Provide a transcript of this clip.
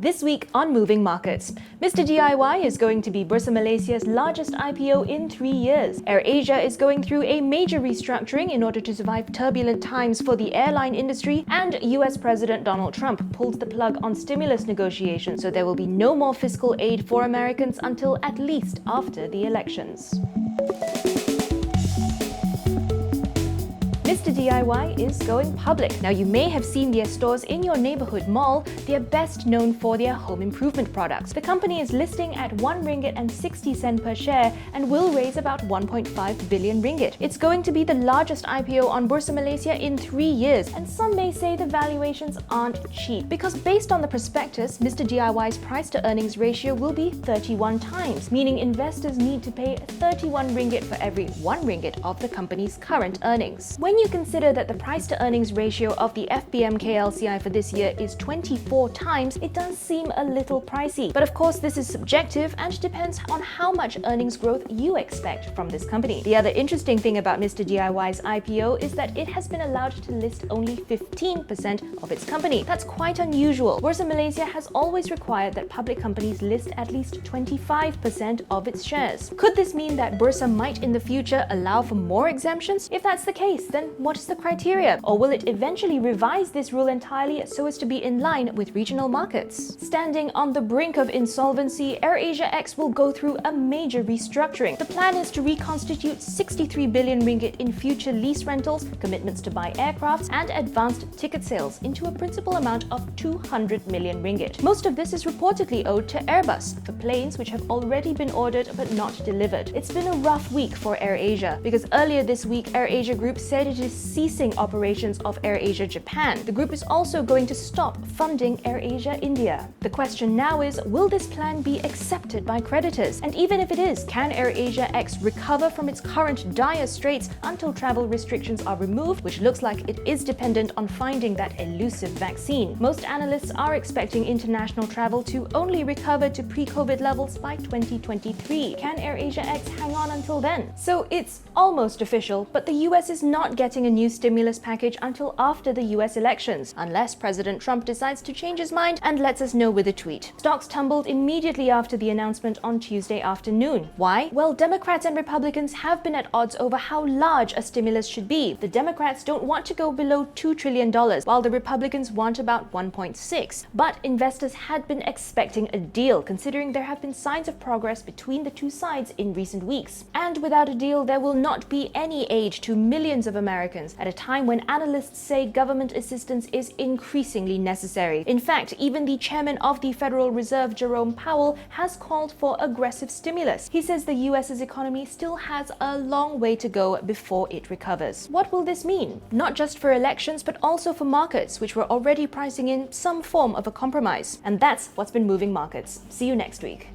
This week on Moving Markets, Mr. DIY is going to be Bursa Malaysia's largest IPO in 3 years. AirAsia is going through a major restructuring in order to survive turbulent times for the airline industry, and US President Donald Trump pulled the plug on stimulus negotiations, so there will be no more fiscal aid for Americans until at least after the elections. Mr. DIY is going public. Now, you may have seen their stores in your neighborhood mall. They are best known for their home improvement products. The company is listing at 1 ringgit and 60 cent per share and will raise about 1.5 billion ringgit. It's going to be the largest IPO on Bursa Malaysia in 3 years, and some may say the valuations aren't cheap because based on the prospectus, Mr. DIY's price to earnings ratio will be 31 times, meaning investors need to pay 31 ringgit for every 1 ringgit of the company's current earnings. When you consider that the price to earnings ratio of the FBMK LCI for this year is 24 times, it does seem a little pricey. But of course, this is subjective and depends on how much earnings growth you expect from this company. The other interesting thing about Mr. DIY's IPO is that it has been allowed to list only 15% of its company. That's quite unusual. Bursa Malaysia has always required that public companies list at least 25% of its shares. Could this mean that Bursa might in the future allow for more exemptions? If that's the case, then what is the criteria? Or will it eventually revise this rule entirely so as to be in line with regional markets? Standing on the brink of insolvency, AirAsia X will go through a major restructuring. The plan is to reconstitute 63 billion ringgit in future lease rentals, commitments to buy aircrafts, and advanced ticket sales into a principal amount of 200 million ringgit. Most of this is reportedly owed to Airbus for planes which have already been ordered but not delivered. It's been a rough week for AirAsia because earlier this week, AirAsia Group said it is ceasing operations of AirAsia Japan. The group is also going to stop funding AirAsia India. The question now is, will this plan be accepted by creditors? And even if it is, can AirAsia X recover from its current dire straits until travel restrictions are removed, which looks like it is dependent on finding that elusive vaccine? Most analysts are expecting international travel to only recover to pre-COVID levels by 2023. Can AirAsia X hang on until then? So it's almost official, but the US is not getting a new stimulus package until after the US elections, unless President Trump decides to change his mind and lets us know with a tweet. Stocks tumbled immediately after the announcement on Tuesday afternoon. Why? Well, Democrats and Republicans have been at odds over how large a stimulus should be. The Democrats don't want to go below $2 trillion, while the Republicans want about 1.6. But investors had been expecting a deal, considering there have been signs of progress between the two sides in recent weeks. And without a deal, there will not be any aid to millions of Americans at a time when analysts say government assistance is increasingly necessary. In fact, even the chairman of the Federal Reserve, Jerome Powell, has called for aggressive stimulus. He says the US's economy still has a long way to go before it recovers. What will this mean? Not just for elections, but also for markets, which were already pricing in some form of a compromise. And that's what's been moving markets. See you next week.